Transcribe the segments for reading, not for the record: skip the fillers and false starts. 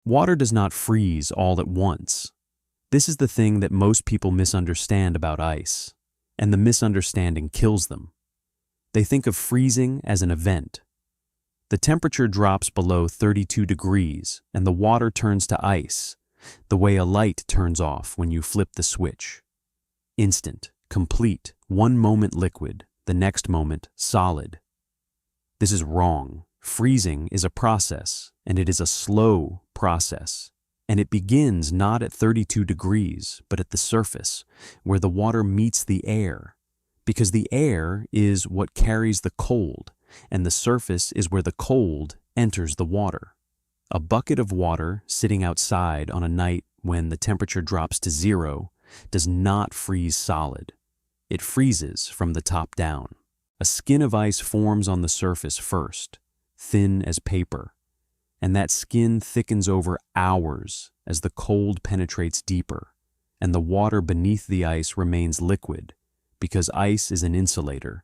Water does not freeze all at once. This is the thing that most people misunderstand about ice, and the misunderstanding kills them. They think of freezing as an event. The temperature drops below 32 degrees and the water turns to ice, the way a light turns off when you flip the switch. Instant, complete, one moment liquid, the next moment solid. This is wrong. Freezing is a process, and it is a slow process. And it begins not at 32 degrees, but at the surface, where the water meets the air. Because the air is what carries the cold, and the surface is where the cold enters the water. A bucket of water sitting outside on a night when the temperature drops to 0 does not freeze solid. It freezes from the top down. A skin of ice forms on the surface first, thin as paper, and that skin thickens over hours as the cold penetrates deeper, and the water beneath the ice remains liquid, because ice is an insulator,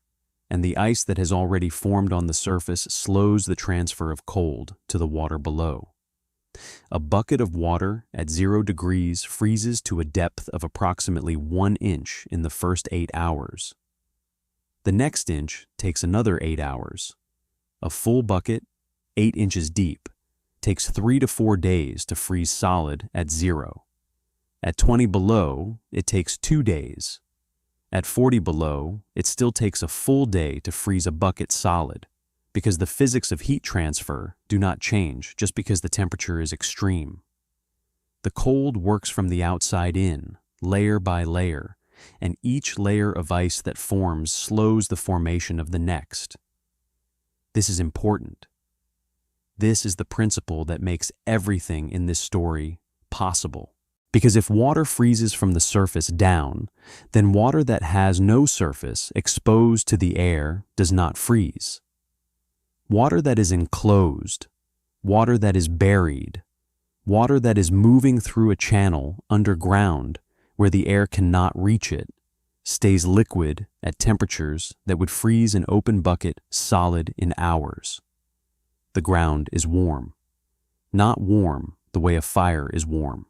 and the ice that has already formed on the surface slows the transfer of cold to the water below. A bucket of water at 0 degrees freezes to a depth of approximately 1 inch in the first 8 hours. The next inch takes another 8 hours. A full bucket, 8 inches deep, takes 3 to 4 days to freeze solid at 0. At 20 below, it takes 2 days. At 40 below, it still takes a full day to freeze a bucket solid, because the physics of heat transfer do not change just because the temperature is extreme. The cold works from the outside in, layer by layer, and each layer of ice that forms slows the formation of the next. This is important. This is the principle that makes everything in this story possible. Because if water freezes from the surface down, then water that has no surface exposed to the air does not freeze. Water that is enclosed, water that is buried, water that is moving through a channel underground where the air cannot reach it, stays liquid at temperatures that would freeze an open bucket solid in hours. The ground is warm. Not warm the way a fire is warm.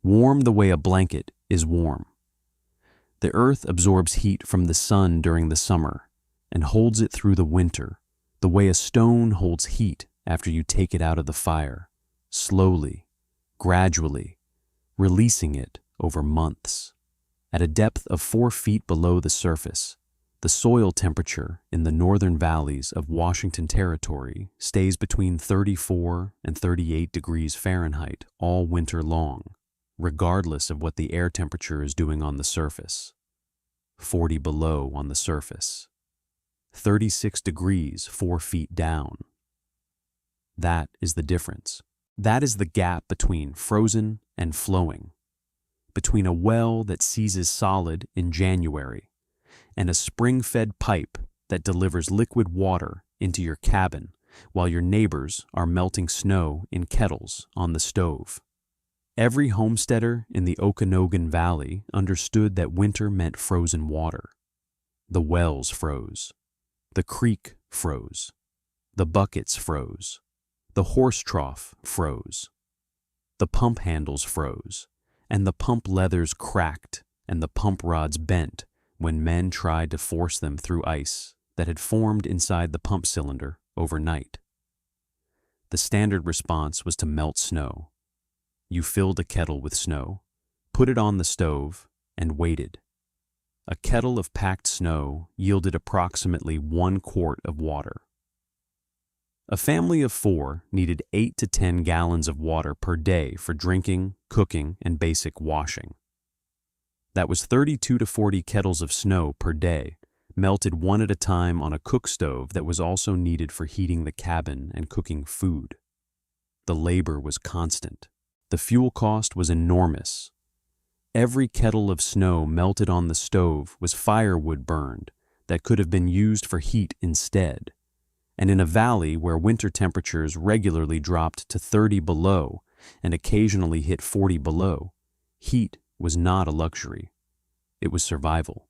Warm the way a blanket is warm. The earth absorbs heat from the sun during the summer and holds it through the winter, the way a stone holds heat after you take it out of the fire, slowly, gradually, releasing it over months. At a depth of 4 feet below the surface, the soil temperature in the northern valleys of Washington Territory stays between 34 and 38 degrees Fahrenheit all winter long, regardless of what the air temperature is doing on the surface. 40 below on the surface. 36 degrees 4 feet down. That is the difference. That is the gap between frozen and flowing, between a well that seizes solid in January and a spring-fed pipe that delivers liquid water into your cabin while your neighbors are melting snow in kettles on the stove. Every homesteader in the Okanogan Valley understood that winter meant frozen water. The wells froze. The creek froze. The buckets froze. The horse trough froze. The pump handles froze, and the pump leathers cracked and the pump rods bent when men tried to force them through ice that had formed inside the pump cylinder overnight. The standard response was to melt snow. You filled a kettle with snow, put it on the stove, and waited. A kettle of packed snow yielded approximately 1 quart of water. A family of 4 needed 8 to 10 gallons of water per day for drinking, cooking, and basic washing. That was 32 to 40 kettles of snow per day, melted one at a time on a cook stove that was also needed for heating the cabin and cooking food. The labor was constant. The fuel cost was enormous. Every kettle of snow melted on the stove was firewood burned that could have been used for heat instead. And in a valley where winter temperatures regularly dropped to 30 below and occasionally hit 40 below, heat was not a luxury. It was survival.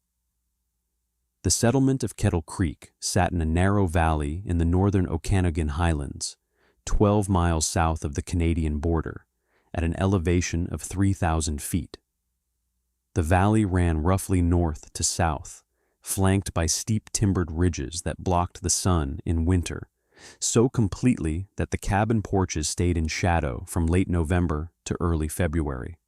The settlement of Kettle Creek sat in a narrow valley in the northern Okanogan Highlands, 12 miles south of the Canadian border, at an elevation of 3,000 feet. The valley ran roughly north to south, flanked by steep timbered ridges that blocked the sun in winter, so completely that the cabin porches stayed in shadow from late November to early February.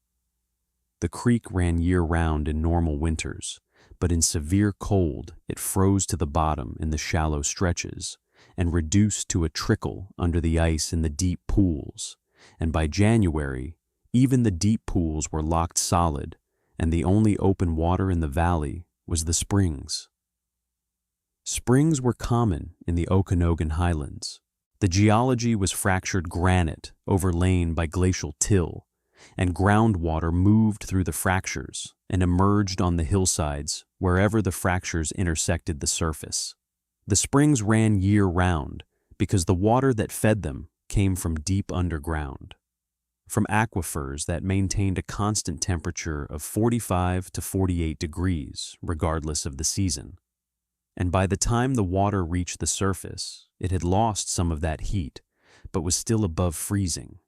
The creek ran year-round in normal winters, but in severe cold it froze to the bottom in the shallow stretches and reduced to a trickle under the ice in the deep pools, and by January, even the deep pools were locked solid, and the only open water in the valley was the springs. Springs were common in the Okanogan Highlands. The geology was fractured granite overlain by glacial till, and groundwater moved through the fractures and emerged on the hillsides wherever the fractures intersected the surface. The springs ran year-round because the water that fed them came from deep underground, from aquifers that maintained a constant temperature of 45 to 48 degrees, regardless of the season. And by the time the water reached the surface, it had lost some of that heat, but was still above freezing,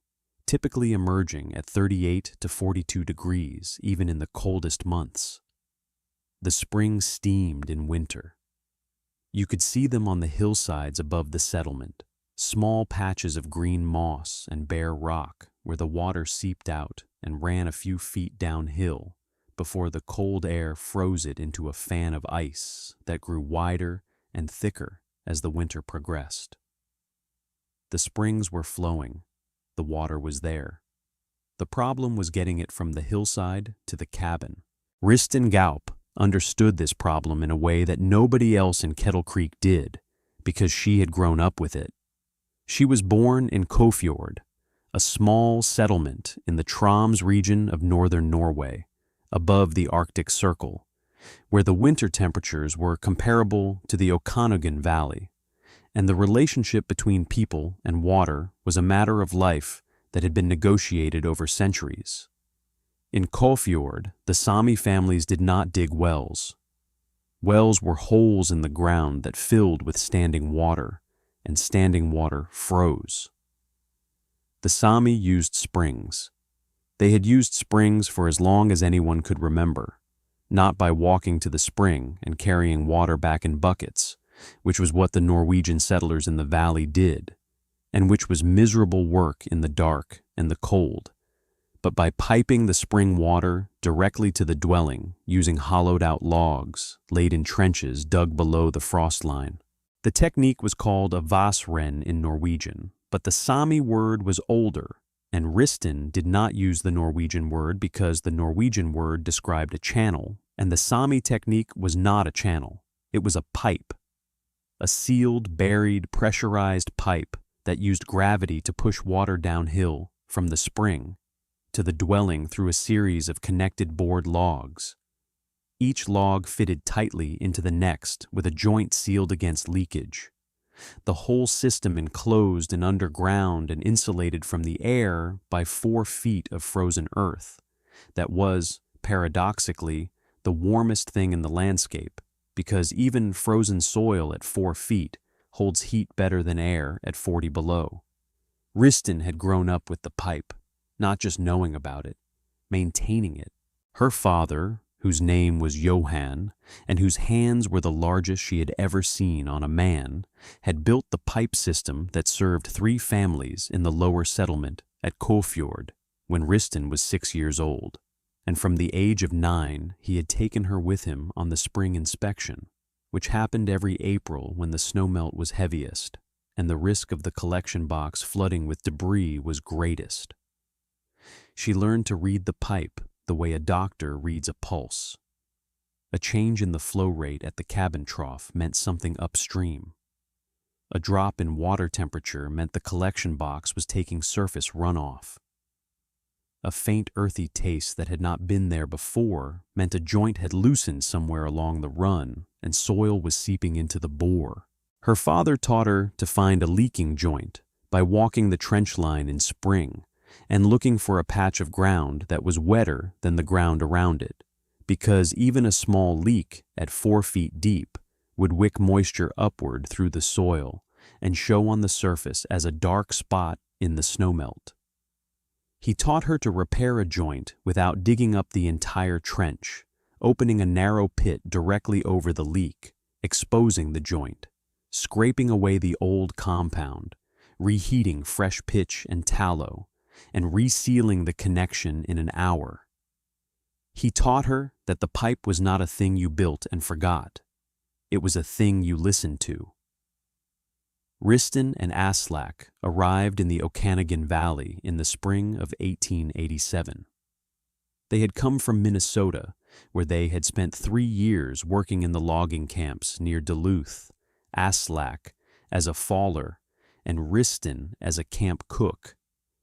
typically emerging at 38 to 42 degrees, even in the coldest months. The springs steamed in winter. You could see them on the hillsides above the settlement, small patches of green moss and bare rock where the water seeped out and ran a few feet downhill before the cold air froze it into a fan of ice that grew wider and thicker as the winter progressed. The springs were flowing. The water was there. The problem was getting it from the hillside to the cabin. Ristin Gaup understood this problem in a way that nobody else in Kettle Creek did, because she had grown up with it. She was born in Kofjord, a small settlement in the Troms region of northern Norway, above the Arctic Circle, where the winter temperatures were comparable to the Okanogan Valley, and the relationship between people and water was a matter of life that had been negotiated over centuries. In Kofjord, the Sami families did not dig wells. Wells were holes in the ground that filled with standing water, and standing water froze. The Sami used springs. They had used springs for as long as anyone could remember, not by walking to the spring and carrying water back in buckets, which was what the Norwegian settlers in the valley did, and which was miserable work in the dark and the cold, but by piping the spring water directly to the dwelling using hollowed-out logs laid in trenches dug below the frost line. The technique was called a vassrenn in Norwegian, but the Sami word was older, and Ristin did not use the Norwegian word because the Norwegian word described a channel, and the Sami technique was not a channel. It was a pipe, a sealed, buried, pressurized pipe that used gravity to push water downhill from the spring to the dwelling through a series of connected board logs. Each log fitted tightly into the next with a joint sealed against leakage. The whole system enclosed and underground and insulated from the air by 4 feet of frozen earth. That was, paradoxically, the warmest thing in the landscape, because even frozen soil at 4 feet holds heat better than air at 40 below. Ristin had grown up with the pipe, not just knowing about it, maintaining it. Her father, whose name was Johan, and whose hands were the largest she had ever seen on a man, had built the pipe system that served 3 families in the lower settlement at Kofjord when Ristin was 6 years old, and from the age of 9 he had taken her with him on the spring inspection, which happened every April when the snowmelt was heaviest and the risk of the collection box flooding with debris was greatest. She learned to read the pipe the way a doctor reads a pulse. A change in the flow rate at the cabin trough meant something upstream. A drop in water temperature meant the collection box was taking surface runoff. A faint earthy taste that had not been there before meant a joint had loosened somewhere along the run and soil was seeping into the bore. Her father taught her to find a leaking joint by walking the trench line in spring and looking for a patch of ground that was wetter than the ground around it, because even a small leak at 4 feet deep would wick moisture upward through the soil and show on the surface as a dark spot in the snowmelt. He taught her to repair a joint without digging up the entire trench, opening a narrow pit directly over the leak, exposing the joint, scraping away the old compound, reheating fresh pitch and tallow, and resealing the connection in an hour. He taught her that the pipe was not a thing you built and forgot. It was a thing you listened to. Riston and Aslak arrived in the Okanagan Valley in the spring of 1887. They had come from Minnesota, where they had spent 3 years working in the logging camps near Duluth, Aslak as a faller, and Riston as a camp cook,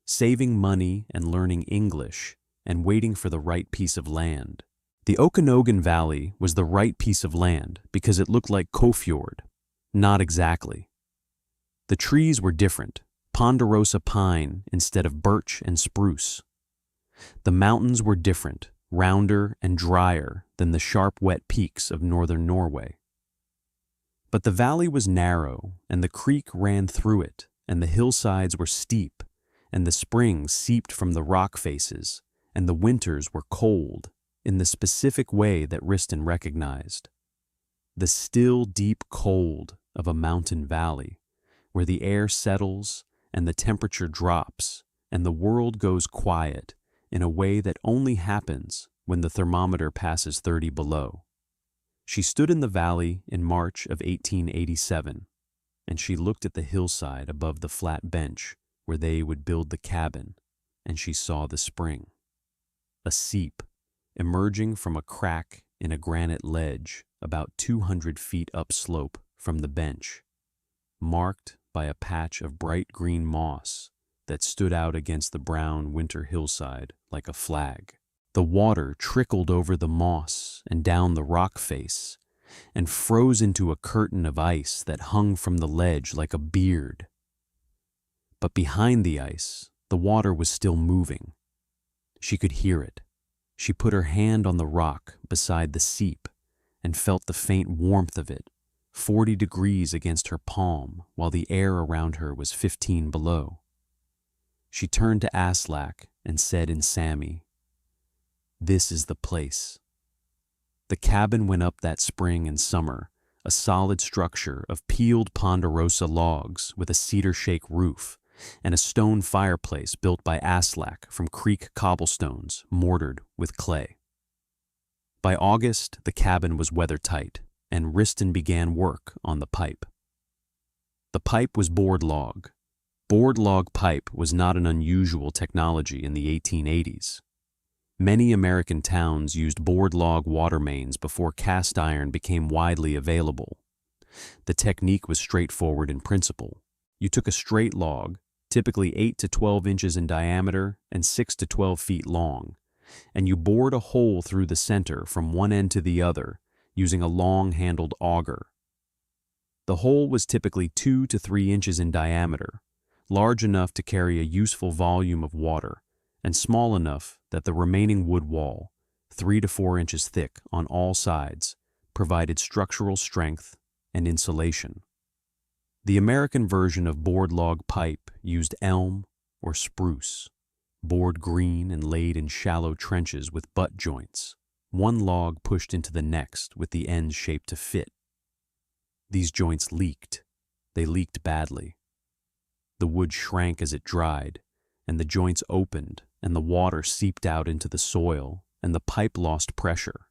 saving money and learning English and waiting for the right piece of land. The Okanagan Valley was the right piece of land because it looked like Kofjord. Not exactly. The trees were different, ponderosa pine instead of birch and spruce. The mountains were different, rounder and drier than the sharp wet peaks of northern Norway. But the valley was narrow, and the creek ran through it, and the hillsides were steep, and the springs seeped from the rock faces, and the winters were cold, in the specific way that Riston recognized. The still, deep cold of a mountain valley, where the air settles and the temperature drops, and the world goes quiet in a way that only happens when the thermometer passes 30 below. She stood in the valley in March of 1887, and she looked at the hillside above the flat bench where they would build the cabin, and she saw the spring. A seep, emerging from a crack in a granite ledge about 200 feet upslope from the bench, marked by a patch of bright green moss that stood out against the brown winter hillside like a flag. The water trickled over the moss and down the rock face and froze into a curtain of ice that hung from the ledge like a beard. But behind the ice, the water was still moving. She could hear it. She put her hand on the rock beside the seep and felt the faint warmth of it, 40 degrees against her palm, while the air around her was 15 below. She turned to Aslak and said in Sami, "This is the place." The cabin went up that spring and summer, a solid structure of peeled ponderosa logs with a cedar shake roof and a stone fireplace built by Aslak from creek cobblestones mortared with clay. By August, the cabin was weather-tight, and Riston began work on the pipe. The pipe was board log. Board log pipe was not an unusual technology in the 1880s. Many American towns used board log water mains before cast iron became widely available. The technique was straightforward in principle. You took a straight log, typically 8 to 12 inches in diameter and 6 to 12 feet long, and you bored a hole through the center from one end to the other using a long-handled auger. The hole was typically 2 to 3 inches in diameter, large enough to carry a useful volume of water, and small enough that the remaining wood wall, 3 to 4 inches thick on all sides, provided structural strength and insulation. The American version of board log pipe used elm or spruce, bored green and laid in shallow trenches with butt joints, one log pushed into the next with the ends shaped to fit. These joints leaked. They leaked badly. The wood shrank as it dried, and the joints opened, and the water seeped out into the soil, and the pipe lost pressure.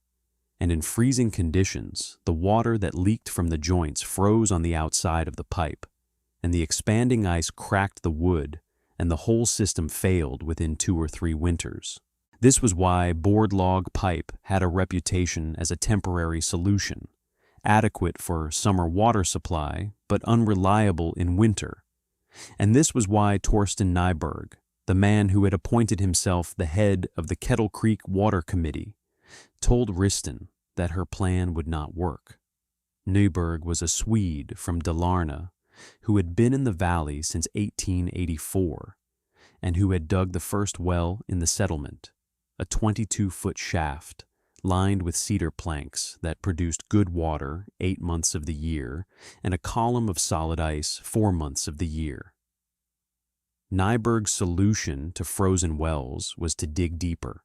And in freezing conditions, the water that leaked from the joints froze on the outside of the pipe, and the expanding ice cracked the wood, and the whole system failed within 2 or 3 winters. This was why board log pipe had a reputation as a temporary solution, adequate for summer water supply, but unreliable in winter. And this was why Torsten Nyberg, the man who had appointed himself the head of the Kettle Creek Water Committee, told Riston that her plan would not work. Nyberg was a Swede from Dalarna who had been in the valley since 1884 and who had dug the first well in the settlement, a 22-foot shaft lined with cedar planks that produced good water 8 months of the year and a column of solid ice 4 months of the year. Nyberg's solution to frozen wells was to dig deeper.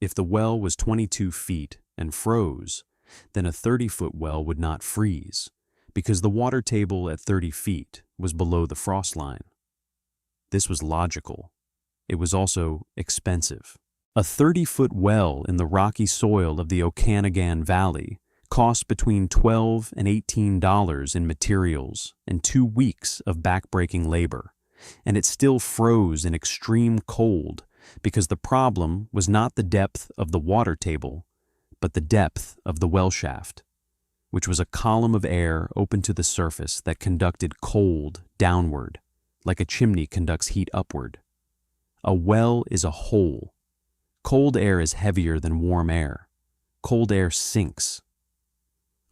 If the well was 22 feet and froze, then a 30-foot well would not freeze, because the water table at 30 feet was below the frost line. This was logical. It was also expensive. A 30-foot well in the rocky soil of the Okanagan Valley cost between $12 and $18 in materials and 2 weeks of backbreaking labor, and it still froze in extreme cold because the problem was not the depth of the water table, but the depth of the well shaft, which was a column of air open to the surface that conducted cold downward, like a chimney conducts heat upward. A well is a hole. Cold air is heavier than warm air. Cold air sinks.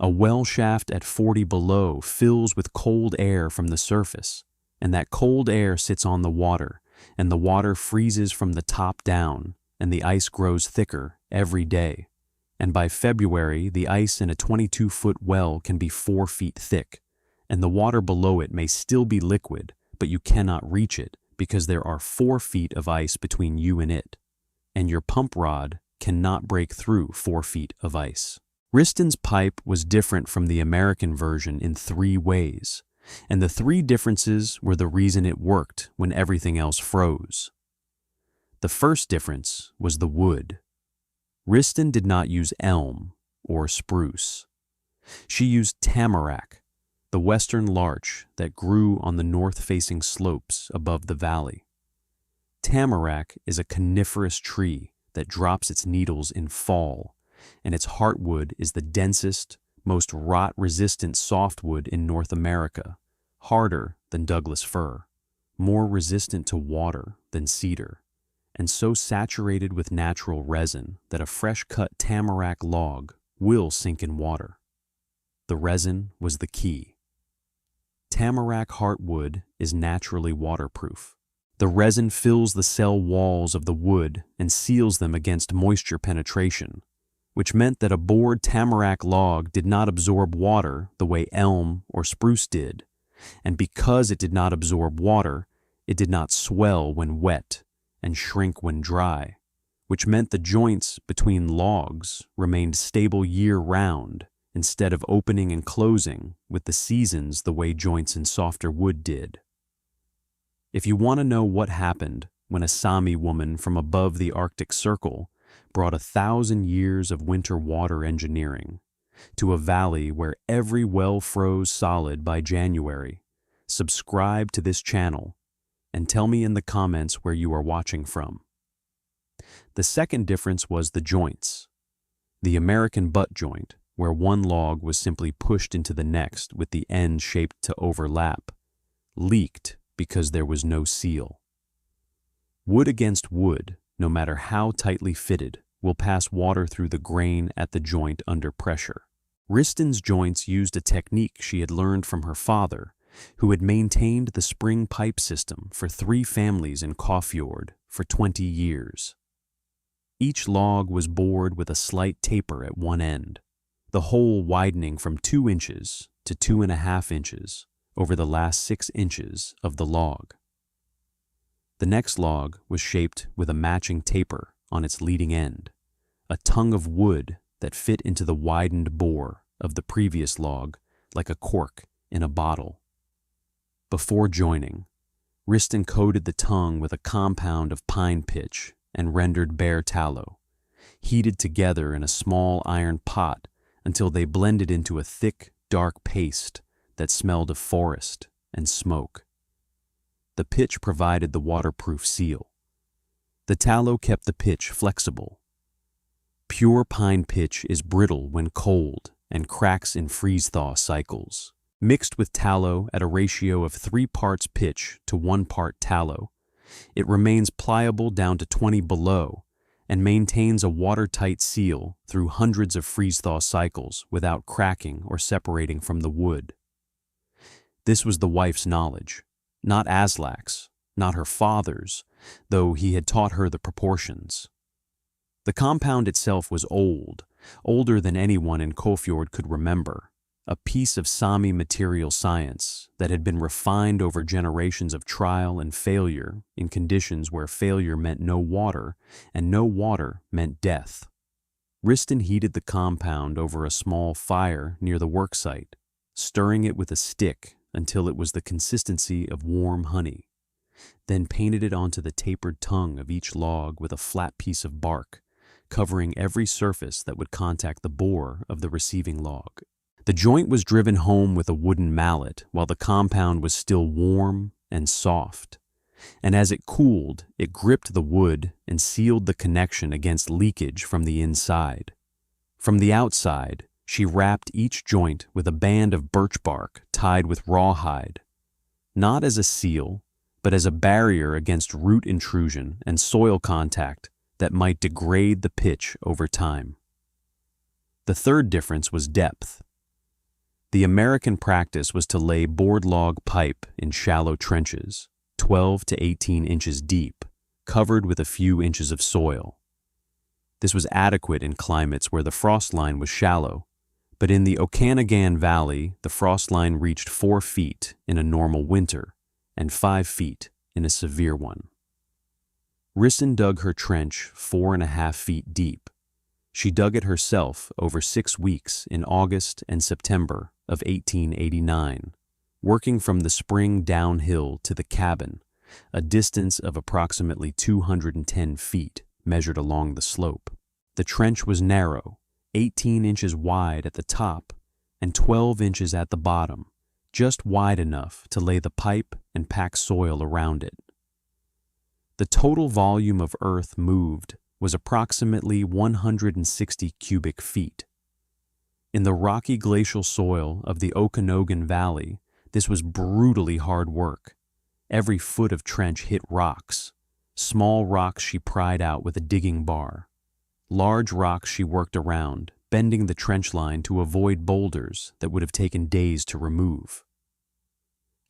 A well shaft at 40 below fills with cold air from the surface, and that cold air sits on the water, and the water freezes from the top down, and the ice grows thicker every day. And by February, the ice in a 22-foot well can be 4 feet thick, and the water below it may still be liquid, but you cannot reach it because there are 4 feet of ice between you and it, and your pump rod cannot break through 4 feet of ice. Wriston's pipe was different from the American version in 3 ways, and the 3 differences were the reason it worked when everything else froze. The first difference was the wood. Wriston did not use elm or spruce. She used tamarack, the western larch that grew on the north-facing slopes above the valley. Tamarack is a coniferous tree that drops its needles in fall, and its heartwood is the densest, most rot-resistant softwood in North America, harder than Douglas fir, more resistant to water than cedar, and so saturated with natural resin that a fresh-cut tamarack log will sink in water. The resin was the key. Tamarack heartwood is naturally waterproof. The resin fills the cell walls of the wood and seals them against moisture penetration, which meant that a bored tamarack log did not absorb water the way elm or spruce did, and because it did not absorb water, it did not swell when wet and shrink when dry, which meant the joints between logs remained stable year-round instead of opening and closing with the seasons the way joints in softer wood did. If you want to know what happened when a Sami woman from above the Arctic Circle brought 1,000 years of winter water engineering to a valley where every well froze solid by January, subscribe to this channel and tell me in the comments where you are watching from. The second difference was the joints. The American butt joint, where one log was simply pushed into the next with the end shaped to overlap, leaked because there was no seal. Wood against wood, no matter how tightly fitted, will pass water through the grain at the joint under pressure. Wriston's joints used a technique she had learned from her father, who had maintained the spring pipe system for 3 families in Kaufjord for 20 years. Each log was bored with a slight taper at one end, the hole widening from 2 inches to 2.5 inches over the last 6 inches of the log. The next log was shaped with a matching taper on its leading end, a tongue of wood that fit into the widened bore of the previous log like a cork in a bottle. Before joining, Wriston coated the tongue with a compound of pine pitch and rendered bare tallow, heated together in a small iron pot until they blended into a thick, dark paste that smelled of forest and smoke. The pitch provided the waterproof seal. The tallow kept the pitch flexible. Pure pine pitch is brittle when cold and cracks in freeze-thaw cycles. Mixed with tallow at a ratio of 3 parts pitch to 1 part tallow, it remains pliable down to 20 below and maintains a watertight seal through hundreds of freeze-thaw cycles without cracking or separating from the wood. This was the wife's knowledge, not Aslak's, not her father's, though he had taught her the proportions. The compound itself was old, older than anyone in Kåfjord could remember, a piece of Sami material science that had been refined over generations of trial and failure in conditions where failure meant no water and no water meant death. Ristin heated the compound over a small fire near the worksite, stirring it with a stick until it was the consistency of warm honey, then painted it onto the tapered tongue of each log with a flat piece of bark, covering every surface that would contact the bore of the receiving log. The joint was driven home with a wooden mallet while the compound was still warm and soft, and as it cooled, it gripped the wood and sealed the connection against leakage from the inside. From the outside, she wrapped each joint with a band of birch bark tied with rawhide, not as a seal, but as a barrier against root intrusion and soil contact that might degrade the pitch over time. The third difference was depth. The American practice was to lay board log pipe in shallow trenches, 12 to 18 inches deep, covered with a few inches of soil. This was adequate in climates where the frost line was shallow, but in the Okanagan Valley, the frost line reached 4 feet in a normal winter and 5 feet in a severe one. Ristin dug her trench 4.5 feet deep. She dug it herself over 6 weeks in August and September of 1889, working from the spring downhill to the cabin, a distance of approximately 210 feet measured along the slope. The trench was narrow, 18 inches wide at the top and 12 inches at the bottom, just wide enough to lay the pipe and pack soil around it. The total volume of earth moved was approximately 160 cubic feet. In the rocky glacial soil of the Okanogan Valley, this was brutally hard work. Every foot of trench hit rocks. Small rocks she pried out with a digging bar. Large rocks she worked around, bending the trench line to avoid boulders that would have taken days to remove.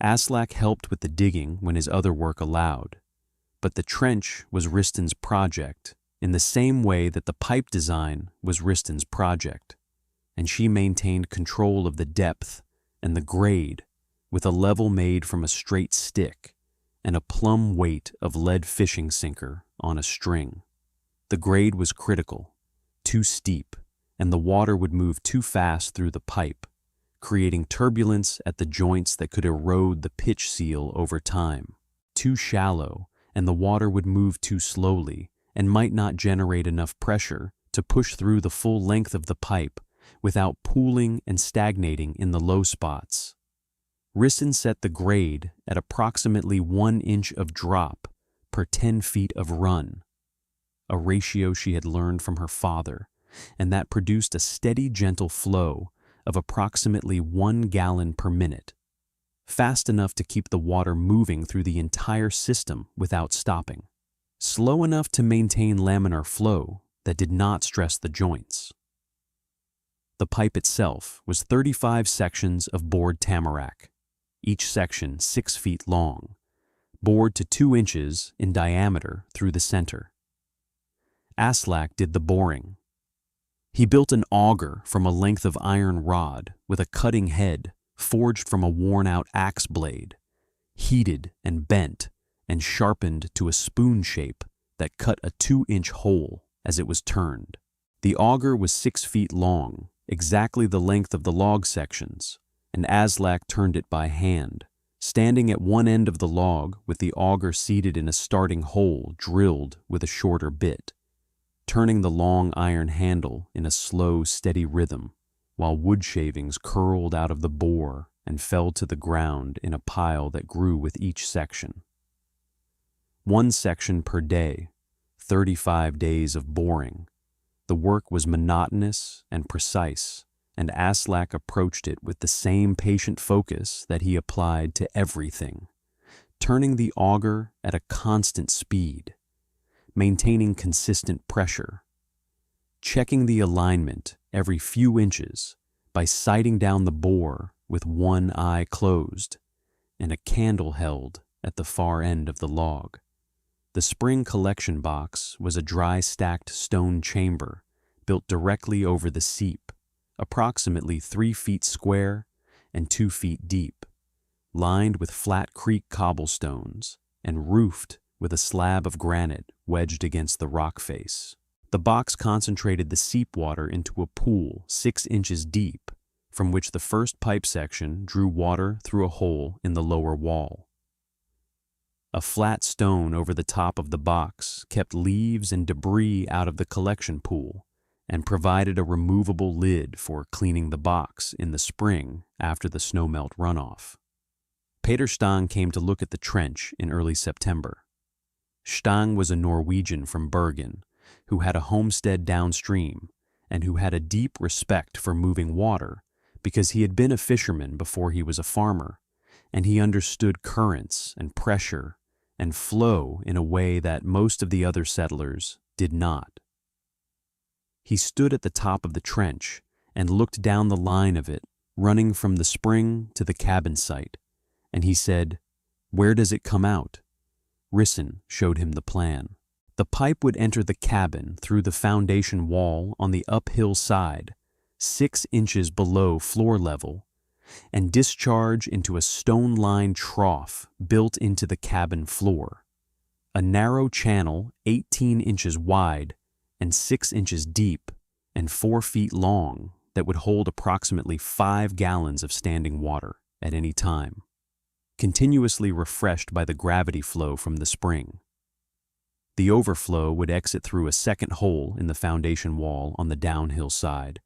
Aslak helped with the digging when his other work allowed, but the trench was Ristin's project in the same way that the pipe design was Ristin's project, and she maintained control of the depth and the grade with a level made from a straight stick and a plumb weight of lead fishing sinker on a string. The grade was critical, too steep, and the water would move too fast through the pipe, creating turbulence at the joints that could erode the pitch seal over time. Too shallow, and the water would move too slowly and might not generate enough pressure to push through the full length of the pipe without pooling and stagnating in the low spots. Ristin set the grade at approximately 1 inch of drop per 10 feet of run, a ratio she had learned from her father, and that produced a steady, gentle flow of approximately 1 gallon per minute, fast enough to keep the water moving through the entire system without stopping, slow enough to maintain laminar flow that did not stress the joints. The pipe itself was 35 sections of bored-tamarack, each section 6 feet long, bored to 2 inches in diameter through the center. Aslak did the boring. He built an auger from a length of iron rod with a cutting head forged from a worn-out axe blade, heated and bent and sharpened to a spoon shape that cut a 2-inch hole as it was turned. The auger was 6 feet long, exactly the length of the log sections, and Aslak turned it by hand, standing at one end of the log with the auger seated in a starting hole drilled with a shorter bit, turning the long iron handle in a slow, steady rhythm, while wood shavings curled out of the bore and fell to the ground in a pile that grew with each section. 1 section per day, 35 days of boring. The work was monotonous and precise, and Aslak approached it with the same patient focus that he applied to everything, turning the auger at a constant speed, maintaining consistent pressure, checking the alignment every few inches by sighting down the bore with one eye closed and a candle held at the far end of the log. The spring collection box was a dry stacked stone chamber built directly over the seep, approximately 3 feet square and 2 feet deep, lined with flat creek cobblestones and roofed with a slab of granite wedged against the rock face. The box concentrated the seep water into a pool 6 inches deep, from which the first pipe section drew water through a hole in the lower wall. A flat stone over the top of the box kept leaves and debris out of the collection pool and provided a removable lid for cleaning the box in the spring after the snowmelt runoff. Peter Stang came to look at the trench in early September. Stang was a Norwegian from Bergen who had a homestead downstream and who had a deep respect for moving water because he had been a fisherman before he was a farmer, and he understood currents and pressure and flow in a way that most of the other settlers did not. He stood at the top of the trench and looked down the line of it, running from the spring to the cabin site, and he said, "Where does it come out?" Risson showed him the plan. The pipe would enter the cabin through the foundation wall on the uphill side, 6 inches below floor level, and discharge into a stone-lined trough built into the cabin floor. A narrow channel 18 inches wide and 6 inches deep and 4 feet long that would hold approximately 5 gallons of standing water at any time, continuously refreshed by the gravity flow from the spring. The overflow would exit through a second hole in the foundation wall on the downhill side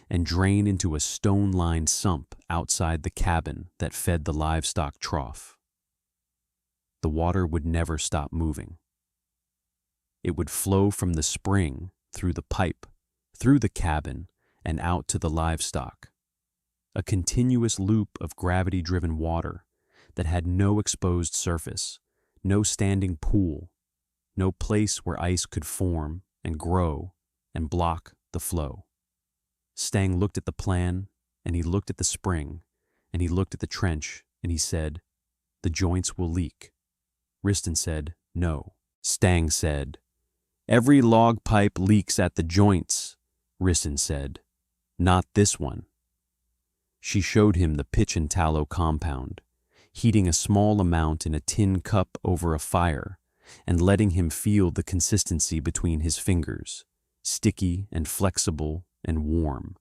and drain into a stone-lined sump outside the cabin that fed the livestock trough. The water would never stop moving. It would flow from the spring through the pipe, through the cabin, and out to the livestock. A continuous loop of gravity-driven water that had no exposed surface, no standing pool, no place where ice could form and grow and block the flow. Stang looked at the plan, and he looked at the spring, and he looked at the trench, and he said, "The joints will leak." Riston said, "No." Stang said, "Every log pipe leaks at the joints." Riston said, "Not this one." She showed him the pitch-and-tallow compound, heating a small amount in a tin cup over a fire and letting him feel the consistency between his fingers, sticky and flexible and warm,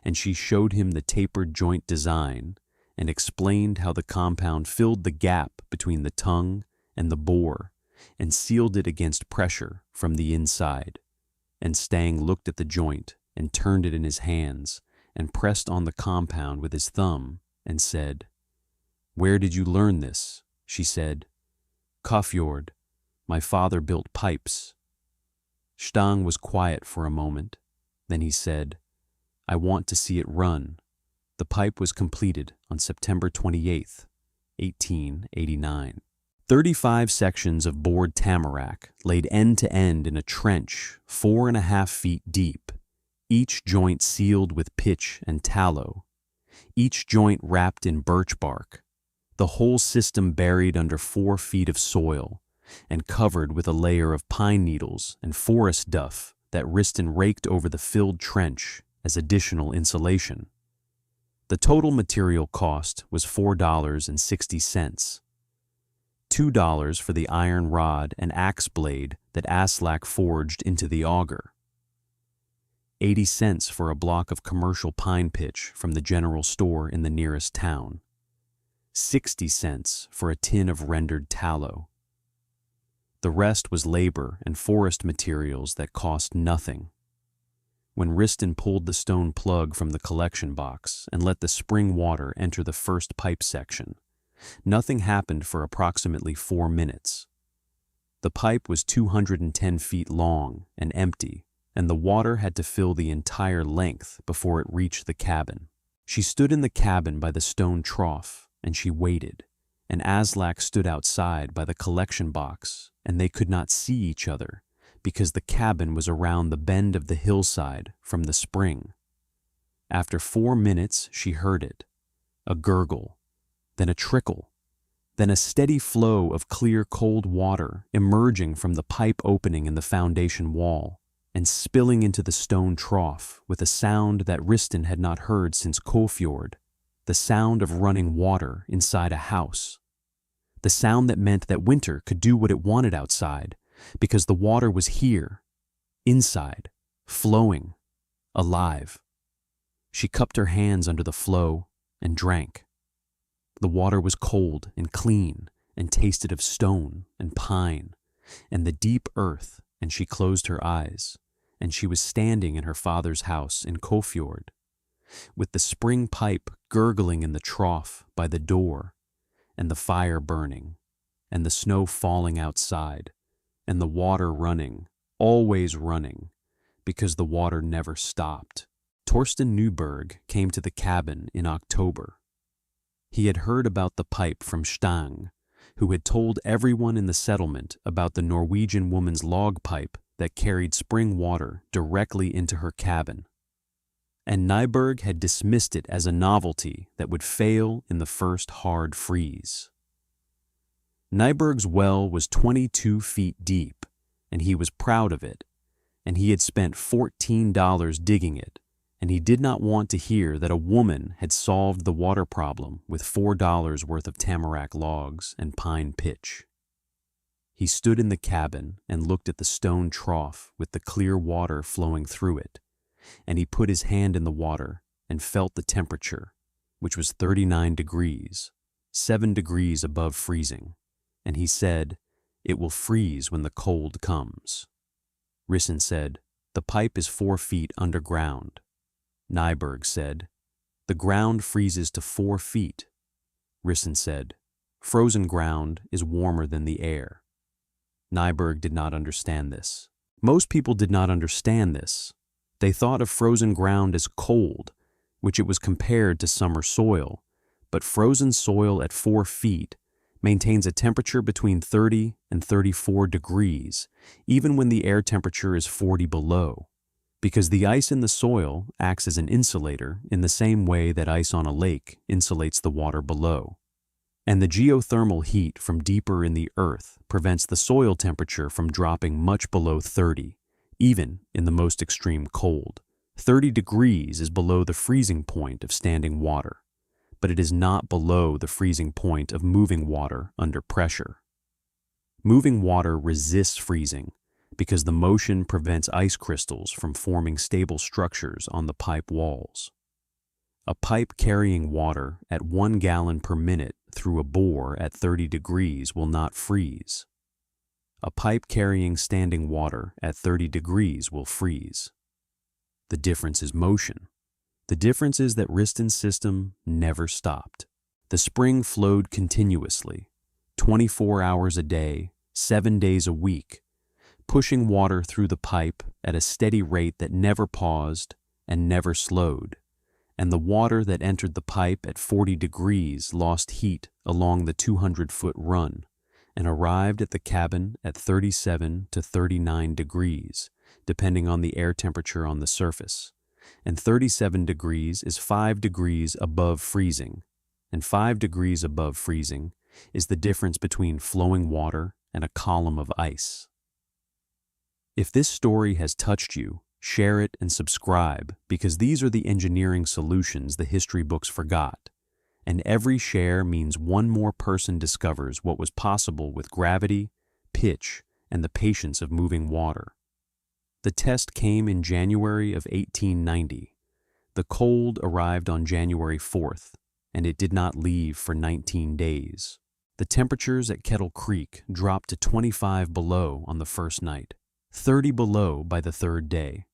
and she showed him the tapered joint design and explained how the compound filled the gap between the tongue and the bore and sealed it against pressure from the inside. And Stang looked at the joint and turned it in his hands and pressed on the compound with his thumb and said, "Where did you learn this?" She said, "Kofjord. My father built pipes." Stang was quiet for a moment. Then he said, "I want to see it run." The pipe was completed on September 28, 1889. 35 sections of bored-tamarack laid end to end in a trench 4.5 feet deep, each joint sealed with pitch and tallow, each joint wrapped in birch bark, the whole system buried under 4 feet of soil and covered with a layer of pine needles and forest duff that Riston raked over the filled trench as additional insulation. The total material cost was $4.60, $2 for the iron rod and axe blade that Aslak forged into the auger, 80 cents for a block of commercial pine pitch from the general store in the nearest town, 60 cents for a tin of rendered tallow. The rest was labor and forest materials that cost nothing. When Riston pulled the stone plug from the collection box and let the spring water enter the first pipe section, nothing happened for approximately 4 minutes. The pipe was 210 feet long and empty, and the water had to fill the entire length before it reached the cabin. She stood in the cabin by the stone trough, and she waited, and Aslak stood outside by the collection box, and they could not see each other because the cabin was around the bend of the hillside from the spring. After 4 minutes, she heard it, a gurgle, then a trickle, then a steady flow of clear cold water emerging from the pipe opening in the foundation wall and spilling into the stone trough with a sound that Ristin had not heard since Kåfjord, the sound of running water inside a house. The sound that meant that winter could do what it wanted outside because the water was here, inside, flowing, alive. She cupped her hands under the flow and drank. The water was cold and clean and tasted of stone and pine and the deep earth, and she closed her eyes, and she was standing in her father's house in Kåfjord, with the spring pipe gurgling in the trough by the door, and the fire burning, and the snow falling outside, and the water running, always running, because the water never stopped. Torsten Nyberg came to the cabin in October. He had heard about the pipe from Stang, who had told everyone in the settlement about the Norwegian woman's log pipe that carried spring water directly into her cabin. And Nyberg had dismissed it as a novelty that would fail in the first hard freeze. Nyberg's well was 22 feet deep, and he was proud of it, and he had spent $14 digging it, and he did not want to hear that a woman had solved the water problem with $4 worth of tamarack logs and pine pitch. He stood in the cabin and looked at the stone trough with the clear water flowing through it, and he put his hand in the water and felt the temperature, which was 39 degrees, 7 degrees above freezing, and he said, "It will freeze when the cold comes." Ristin said, "The pipe is 4 feet underground." Nyberg said, "The ground freezes to 4 feet." Ristin said, "Frozen ground is warmer than the air." Nyberg did not understand this. Most people did not understand this. They thought of frozen ground as cold, which it was compared to summer soil, but frozen soil at 4 feet maintains a temperature between 30 and 34 degrees, even when the air temperature is 40 below, because the ice in the soil acts as an insulator in the same way that ice on a lake insulates the water below. And the geothermal heat from deeper in the earth prevents the soil temperature from dropping much below 30, even in the most extreme cold. 30 degrees is below the freezing point of standing water, but it is not below the freezing point of moving water under pressure. Moving water resists freezing because the motion prevents ice crystals from forming stable structures on the pipe walls. A pipe carrying water at 1 gallon per minute through a bore at 30 degrees will not freeze. A pipe carrying standing water at 30 degrees will freeze. The difference is motion. The difference is that Ristin's system never stopped. The spring flowed continuously, 24 hours a day, 7 days a week, pushing water through the pipe at a steady rate that never paused and never slowed, and the water that entered the pipe at 40 degrees lost heat along the 200-foot run and arrived at the cabin at 37 to 39 degrees, depending on the air temperature on the surface. And 37 degrees is 5 degrees above freezing, and 5 degrees above freezing is the difference between flowing water and a column of ice. If this story has touched you, share it and subscribe, because these are the engineering solutions the history books forgot, and every share means one more person discovers what was possible with gravity, pitch, and the patience of moving water. The test came in January of 1890. The cold arrived on January 4th, and it did not leave for 19 days. The temperatures at Kettle Creek dropped to 25 below on the first night, 30 below by the third day,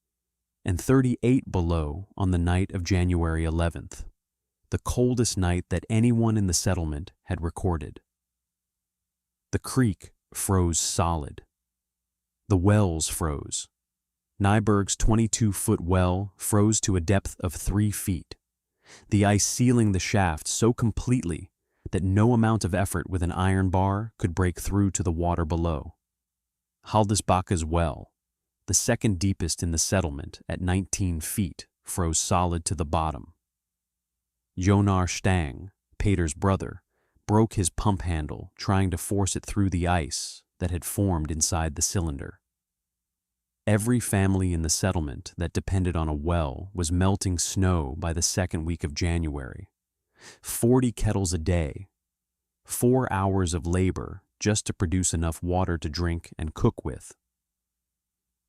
and 38 below on the night of January 11th, the coldest night that anyone in the settlement had recorded. The creek froze solid. The wells froze. Nyberg's 22-foot well froze to a depth of 3 feet, the ice sealing the shaft so completely that no amount of effort with an iron bar could break through to the water below. Haldisbakka's well, the second deepest in the settlement at 19 feet, froze solid to the bottom. Jonar Stang, Peter's brother, broke his pump handle trying to force it through the ice that had formed inside the cylinder. Every family in the settlement that depended on a well was melting snow by the second week of January. 40 kettles a day, 4 hours of labor just to produce enough water to drink and cook with.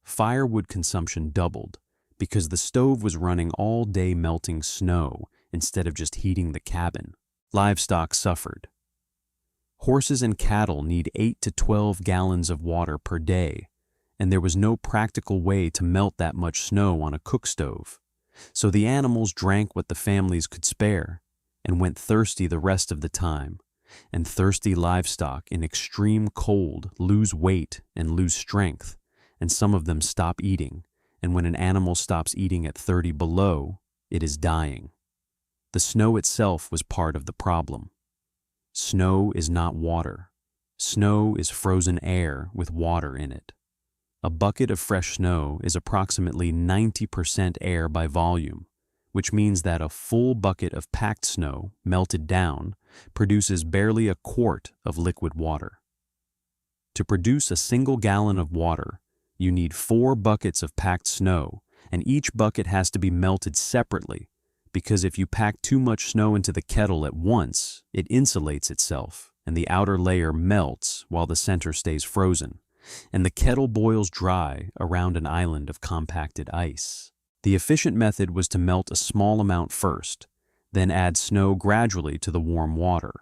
Firewood consumption doubled because the stove was running all day melting snow instead of just heating the cabin. Livestock suffered. Horses and cattle need 8 to 12 gallons of water per day, and there was no practical way to melt that much snow on a cook stove. So the animals drank what the families could spare and went thirsty the rest of the time. And thirsty livestock in extreme cold lose weight and lose strength, and some of them stop eating, and when an animal stops eating at 30 below, it is dying. The snow itself was part of the problem. Snow is not water. Snow is frozen air with water in it. A bucket of fresh snow is approximately 90% air by volume, which means that a full bucket of packed snow, melted down, produces barely a quart of liquid water. To produce a single gallon of water, you need 4 buckets of packed snow, and each bucket has to be melted separately, because if you pack too much snow into the kettle at once, it insulates itself, and the outer layer melts while the center stays frozen, and the kettle boils dry around an island of compacted ice. The efficient method was to melt a small amount first, then add snow gradually to the warm water.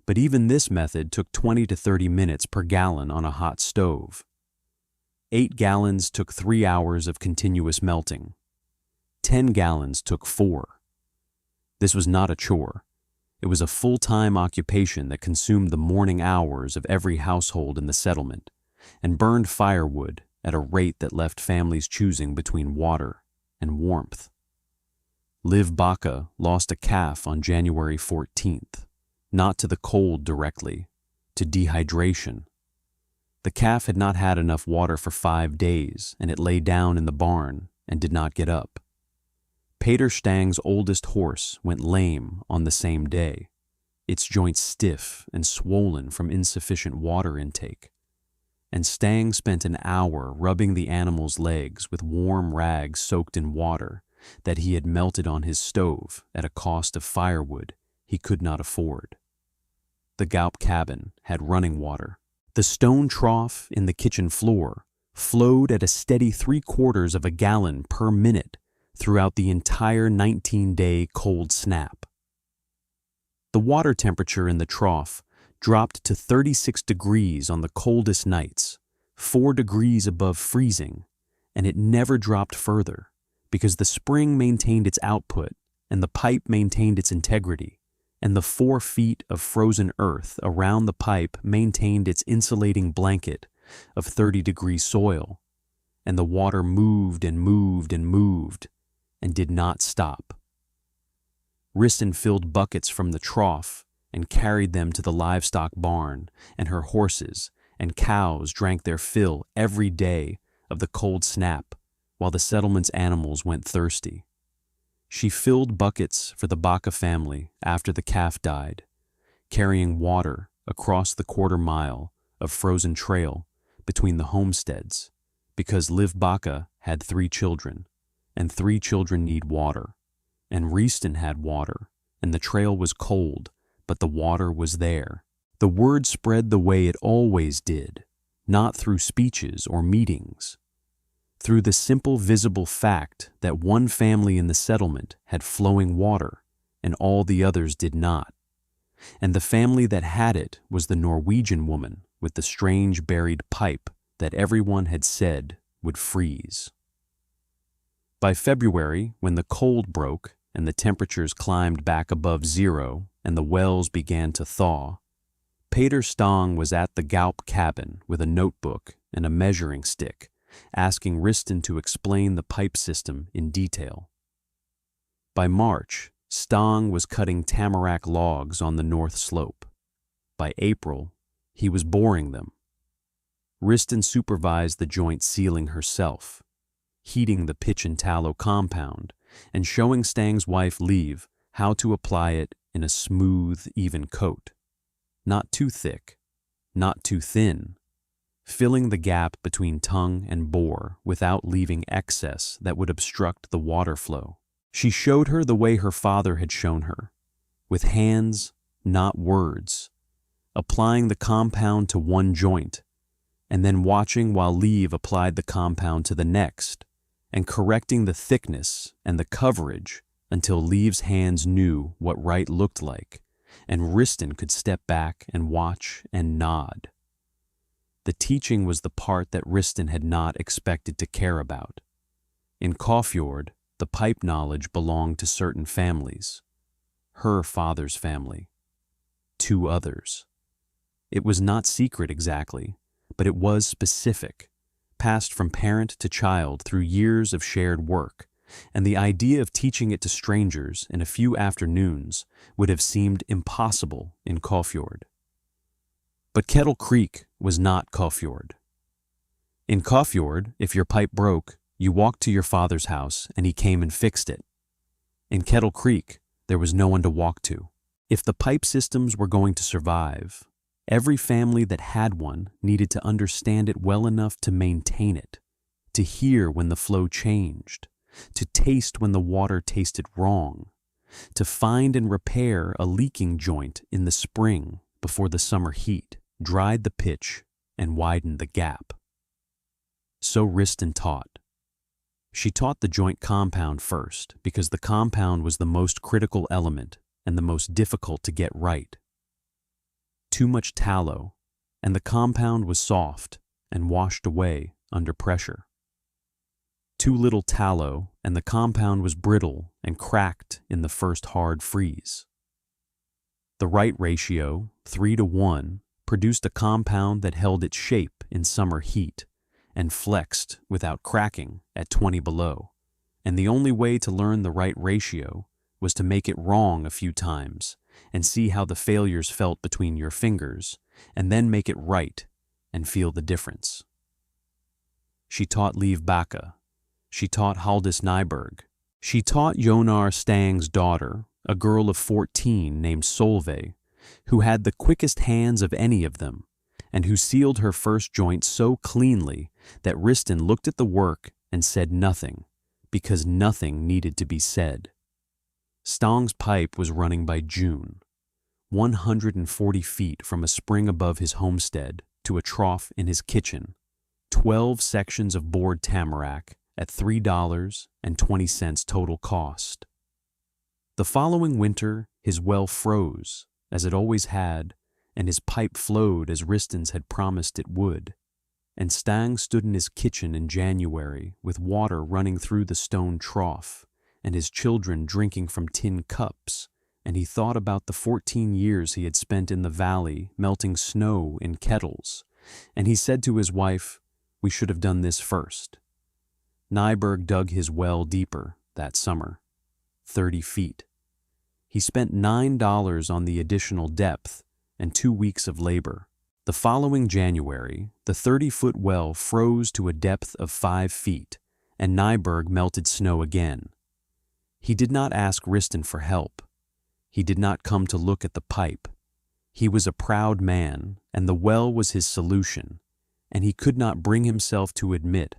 But even this method took 20 to 30 minutes per gallon on a hot stove. 8 gallons took 3 hours of continuous melting. 10 gallons took 4. This was not a chore. It was a full-time occupation that consumed the morning hours of every household in the settlement and burned firewood at a rate that left families choosing between water and warmth. Liv Baca lost a calf on January 14th, not to the cold directly, to dehydration. The calf had not had enough water for 5 days, and it lay down in the barn and did not get up. Peter Stang's oldest horse went lame on the same day, its joints stiff and swollen from insufficient water intake. And Stang spent an hour rubbing the animal's legs with warm rags soaked in water that he had melted on his stove at a cost of firewood he could not afford. The Gaup cabin had running water. The stone trough in the kitchen floor flowed at a steady 3/4 of a gallon per minute throughout the entire 19-day cold snap. The water temperature in the trough dropped to 36 degrees on the coldest nights, 4 degrees above freezing, and it never dropped further because the spring maintained its output and the pipe maintained its integrity, and the 4 feet of frozen earth around the pipe maintained its insulating blanket of 30-degree soil, and the water moved and moved and moved and did not stop. Riston filled buckets from the trough and carried them to the livestock barn, and her horses and cows drank their fill every day of the cold snap while the settlement's animals went thirsty. She filled buckets for the Baca family after the calf died, carrying water across the 1/4 mile of frozen trail between the homesteads, because Liv Baca had 3 children, and 3 children need water, and Riston had water, and the trail was cold, but the water was there. The word spread the way it always did, not through speeches or meetings. Through the simple visible fact that one family in the settlement had flowing water and all the others did not. And the family that had it was the Norwegian woman with the strange buried pipe that everyone had said would freeze. By February, when the cold broke and the temperatures climbed back above 0 and the wells began to thaw, Peter Stang was at the Gaup cabin with a notebook and a measuring stick, asking Riston to explain the pipe system in detail. By March, Stang was cutting tamarack logs on the north slope. By April, he was boring them. Riston supervised the joint sealing herself, heating the pitch-and-tallow compound, and showing Stang's wife Liv how to apply it in a smooth, even coat. not too thick, not too thin, filling the gap between tongue and bore without leaving excess that would obstruct the water flow. She showed her the way her father had shown her, with hands, not words, applying the compound to one joint, and then watching while Liv applied the compound to the next, and correcting the thickness and the coverage until Liv's hands knew what right looked like, and Ristin could step back and watch and nod. The teaching was the part that Ristin had not expected to care about. In Kåfjord, the pipe knowledge belonged to certain families. Her father's family. 2 others. It was not secret exactly, but it was specific, passed from parent to child through years of shared work, and the idea of teaching it to strangers in a few afternoons would have seemed impossible in Kåfjord. But Kettle Creek was not Kåfjord. In Kåfjord, if your pipe broke, you walked to your father's house and he came and fixed it. In Kettle Creek, there was no one to walk to. If the pipe systems were going to survive, every family that had one needed to understand it well enough to maintain it, to hear when the flow changed, to taste when the water tasted wrong, to find and repair a leaking joint in the spring before the summer heat dried the pitch and widened the gap. So Ristin taught. She taught the joint compound first because the compound was the most critical element and the most difficult to get right. Too much tallow, and the compound was soft and washed away under pressure. Too little tallow, and the compound was brittle and cracked in the first hard freeze. The right ratio, 3:1, produced a compound that held its shape in summer heat and flexed without cracking at 20 below, and the only way to learn the right ratio was to make it wrong a few times and see how the failures felt between your fingers, and then make it right and feel the difference. She taught Liv Bakke. She taught Haldis Nyberg. She taught Jonar Stang's daughter, a girl of 14 named Solveig, who had the quickest hands of any of them, and who sealed her first joint so cleanly that Ristin looked at the work and said nothing, because nothing needed to be said. Stang's pipe was running by June, 140 feet from a spring above his homestead to a trough in his kitchen, 12 sections of bored-tamarack at $3.20 total cost. The following winter, his well froze, as it always had, and his pipe flowed as Ristin's had promised it would, and Stang stood in his kitchen in January with water running through the stone trough, and his children drinking from tin cups, and he thought about the 14 years he had spent in the valley melting snow in kettles, and he said to his wife, "We should have done this first." Nyberg dug his well deeper that summer, 30 feet. He spent $9 on the additional depth and 2 weeks of labor. The following January, the 30-foot well froze to a depth of 5 feet, and Nyberg melted snow again. He did not ask Ristin for help. He did not come to look at the pipe. He was a proud man, and the well was his solution, and he could not bring himself to admit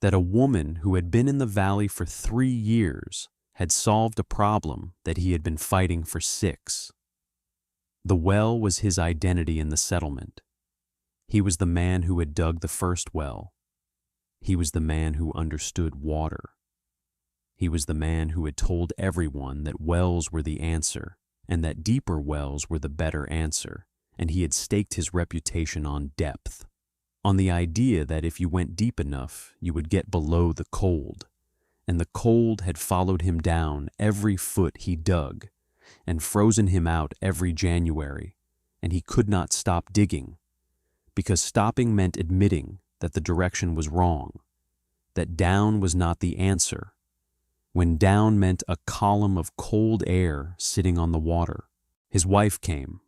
that a woman who had been in the valley for 3 years had solved a problem that he had been fighting for 6. The well was his identity in the settlement. He was the man who had dug the first well. He was the man who understood water. He was the man who had told everyone that wells were the answer, and that deeper wells were the better answer, and he had staked his reputation on depth, on the idea that if you went deep enough, you would get below the cold, and the cold had followed him down every foot he dug, and frozen him out every January, and he could not stop digging, because stopping meant admitting that the direction was wrong, that down was not the answer, when down meant a column of cold air sitting on the water. His wife came.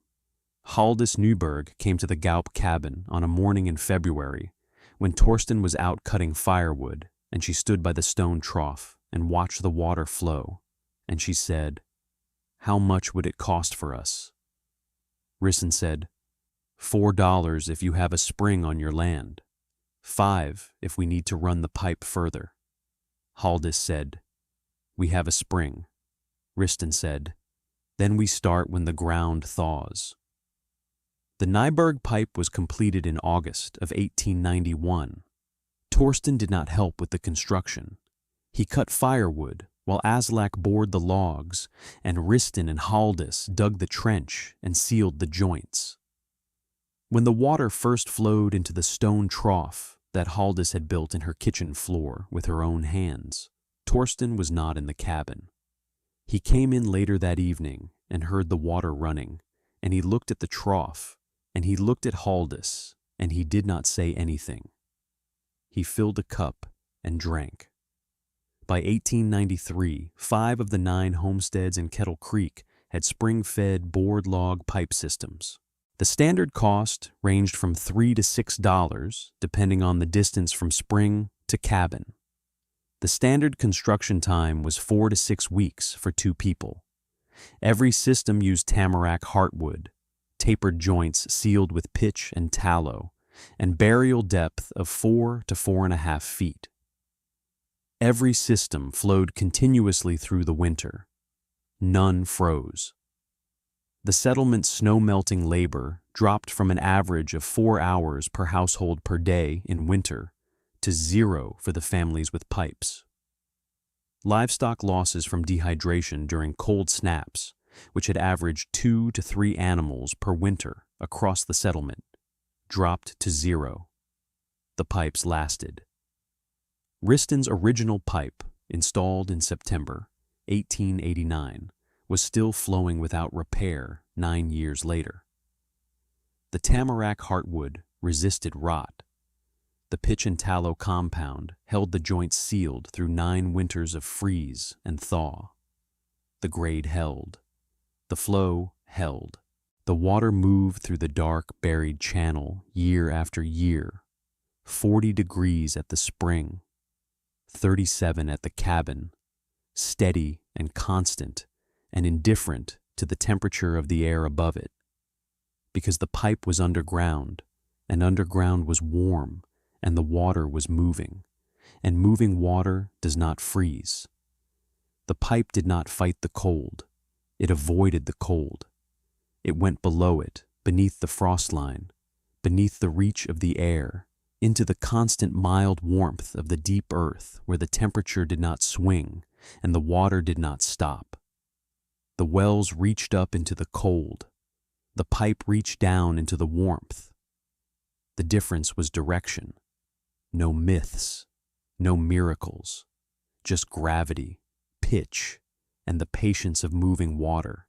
Haldis Nyberg came to the Gaup cabin on a morning in February when Torsten was out cutting firewood, and she stood by the stone trough and watched the water flow, and she said, "How much would it cost for us?" Risson said. $4 if you have a spring on your land. 5 if we need to run the pipe further. Haldis said, We have a spring. Riston said, Then we start when the ground thaws. The Nyberg pipe was completed in August of 1891. Torsten did not help with the construction. He cut firewood while Aslak bored the logs, and Riston and Haldis dug the trench and sealed the joints. When the water first flowed into the stone trough that Haldis had built in her kitchen floor with her own hands, Torsten was not in the cabin. He came in later that evening and heard the water running, and he looked at the trough, and he looked at Haldis, and he did not say anything. He filled a cup and drank. By 1893, 5 of the 9 homesteads in Kettle Creek had spring-fed board log pipe systems. The standard cost ranged from $3 to $6, depending on the distance from spring to cabin. The standard construction time was 4 to 6 weeks for 2 people. Every system used tamarack heartwood, tapered joints sealed with pitch and tallow, and burial depth of 4 to 4.5 feet. Every system flowed continuously through the winter. None froze. The settlement's snow-melting labor dropped from an average of 4 hours per household per day in winter to 0 for the families with pipes. Livestock losses from dehydration during cold snaps, which had averaged 2 to 3 animals per winter across the settlement, dropped to 0. The pipes lasted. Riston's original pipe, installed in September 1889, was still flowing without repair 9 years later. The tamarack heartwood resisted rot. The pitch-and-tallow compound held the joints sealed through 9 winters of freeze and thaw. The grade held. The flow held. The water moved through the dark, buried channel year after year, 40 degrees at the spring, 37 at the cabin, steady and constant and indifferent to the temperature of the air above it, because the pipe was underground, and underground was warm, and the water was moving, and moving water does not freeze. The pipe did not fight the cold. It avoided the cold. It went below it, beneath the frost line, beneath the reach of the air, into the constant mild warmth of the deep earth where the temperature did not swing and the water did not stop. The wells reached up into the cold. The pipe reached down into the warmth. The difference was direction. No myths, no miracles, just gravity, pitch, and the patience of moving water.